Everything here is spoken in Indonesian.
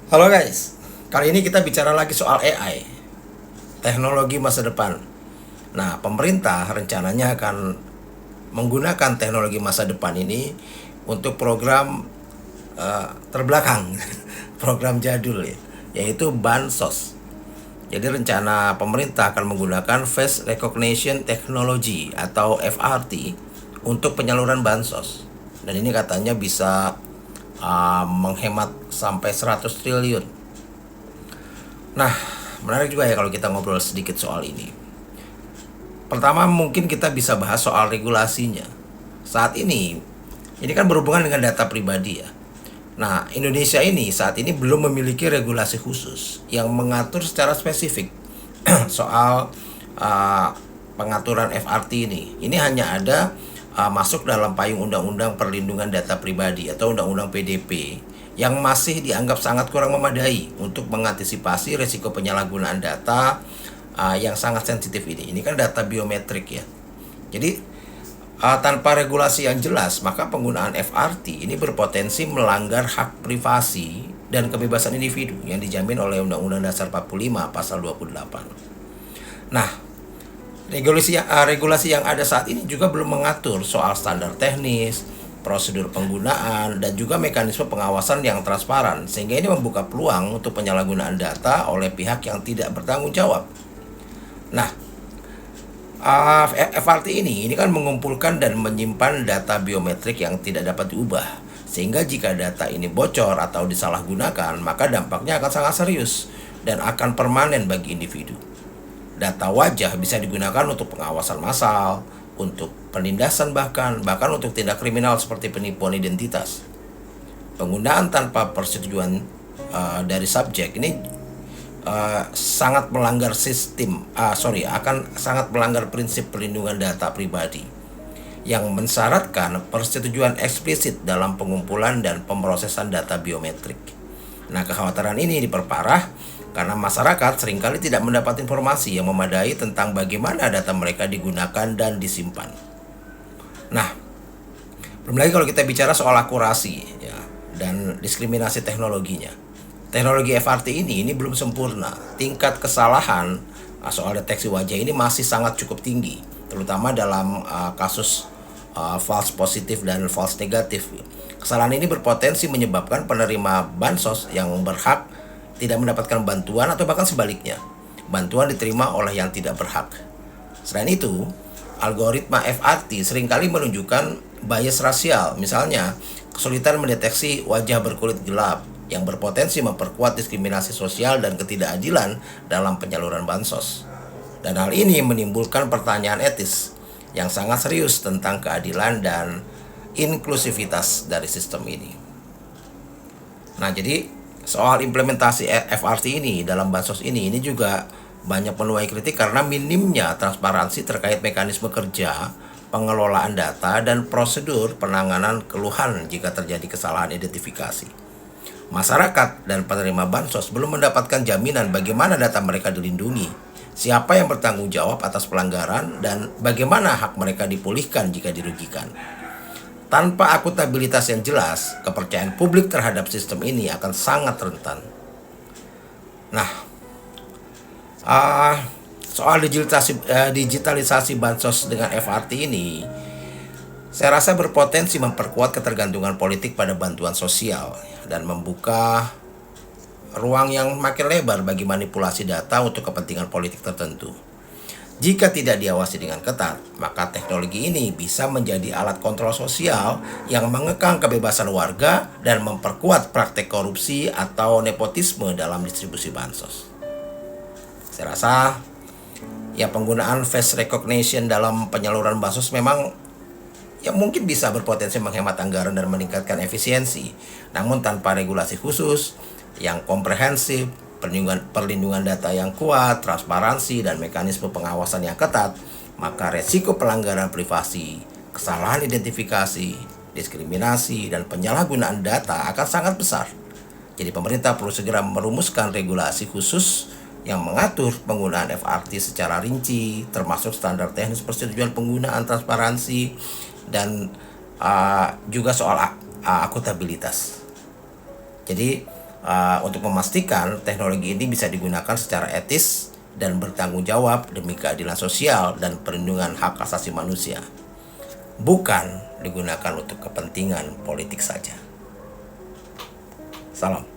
Halo guys, kali ini kita bicara lagi soal AI, teknologi masa depan. Nah, pemerintah rencananya akan menggunakan teknologi masa depan ini untuk program terbelakang, program jadul ya, yaitu Bansos. Jadi rencana pemerintah akan menggunakan Face Recognition Technology atau FRT untuk penyaluran bansos. Dan ini katanya bisa menghemat sampai 100 triliun. Nah, menarik juga ya kalau kita ngobrol sedikit soal ini. Pertama mungkin kita bisa bahas soal regulasinya. Saat ini kan berhubungan dengan data pribadi ya. Nah, Indonesia ini saat ini belum memiliki regulasi khusus yang mengatur secara spesifik soal uh, pengaturan FRT ini. Ini hanya ada masuk dalam payung Undang-Undang Perlindungan Data Pribadi atau Undang-Undang PDP yang masih dianggap sangat kurang memadai untuk mengantisipasi risiko penyalahgunaan data yang sangat sensitif ini. Ini kan data biometrik ya. Jadi tanpa regulasi yang jelas, maka penggunaan FRT ini berpotensi melanggar hak privasi dan kebebasan individu yang dijamin oleh Undang-Undang Dasar 45 pasal 28. Nah, regulasi yang ada saat ini juga belum mengatur soal standar teknis, prosedur penggunaan, dan juga mekanisme pengawasan yang transparan, sehingga ini membuka peluang untuk penyalahgunaan data oleh pihak yang tidak bertanggung jawab. Nah, FRT ini kan mengumpulkan dan menyimpan data biometrik yang tidak dapat diubah. Sehingga jika data ini bocor atau disalahgunakan, maka dampaknya akan sangat serius dan akan permanen bagi individu. Data wajah bisa digunakan untuk pengawasan massal, untuk penindasan bahkan untuk tindak kriminal seperti penipuan identitas. Penggunaan tanpa persetujuan dari subjek ini sangat melanggar akan sangat melanggar prinsip perlindungan data pribadi yang mensyaratkan persetujuan eksplisit dalam pengumpulan dan pemrosesan data biometrik. Nah, kekhawatiran ini diperparah karena masyarakat seringkali tidak mendapat informasi yang memadai tentang bagaimana data mereka digunakan dan disimpan. Nah, belum lagi kalau kita bicara soal akurasi ya, dan diskriminasi teknologinya. Teknologi FRT ini belum sempurna. Tingkat kesalahan soal deteksi wajah ini masih sangat cukup tinggi, terutama dalam kasus false positif dan false negatif. Kesalahan ini berpotensi menyebabkan penerima bansos yang berhak tidak mendapatkan bantuan atau bahkan sebaliknya, bantuan diterima oleh yang tidak berhak. Selain itu, algoritma FRT seringkali menunjukkan bias rasial, misalnya kesulitan mendeteksi wajah berkulit gelap yang berpotensi memperkuat diskriminasi sosial dan ketidakadilan dalam penyaluran bansos. Dan hal ini menimbulkan pertanyaan etis yang sangat serius tentang keadilan dan inklusivitas dari sistem ini. Nah, jadi soal implementasi FRT ini dalam bansos ini juga banyak menuai kritik karena minimnya transparansi terkait mekanisme kerja, pengelolaan data, dan prosedur penanganan keluhan jika terjadi kesalahan identifikasi. Masyarakat dan penerima bansos belum mendapatkan jaminan bagaimana data mereka dilindungi, siapa yang bertanggung jawab atas pelanggaran, dan bagaimana hak mereka dipulihkan jika dirugikan. Tanpa akuntabilitas yang jelas, kepercayaan publik terhadap sistem ini akan sangat rentan. Nah, soal digitalisasi bansos dengan FRT ini, saya rasa berpotensi memperkuat ketergantungan politik pada bantuan sosial dan membuka ruang yang makin lebar bagi manipulasi data untuk kepentingan politik tertentu. Jika tidak diawasi dengan ketat, maka teknologi ini bisa menjadi alat kontrol sosial yang mengekang kebebasan warga dan memperkuat praktek korupsi atau nepotisme dalam distribusi bansos. Saya rasa ya penggunaan face recognition dalam penyaluran bansos memang yang mungkin bisa berpotensi menghemat anggaran dan meningkatkan efisiensi. Namun tanpa regulasi khusus yang komprehensif, perlindungan data yang kuat, transparansi, dan mekanisme pengawasan yang ketat, maka resiko pelanggaran privasi, kesalahan identifikasi, diskriminasi, dan penyalahgunaan data akan sangat besar. Jadi pemerintah perlu segera merumuskan regulasi khusus yang mengatur penggunaan FRT secara rinci, termasuk standar teknis persetujuan penggunaan, transparansi, dan juga soal akuntabilitas. Jadi untuk memastikan teknologi ini bisa digunakan secara etis dan bertanggung jawab demi keadilan sosial dan perlindungan hak asasi manusia, bukan digunakan untuk kepentingan politik saja. Salam.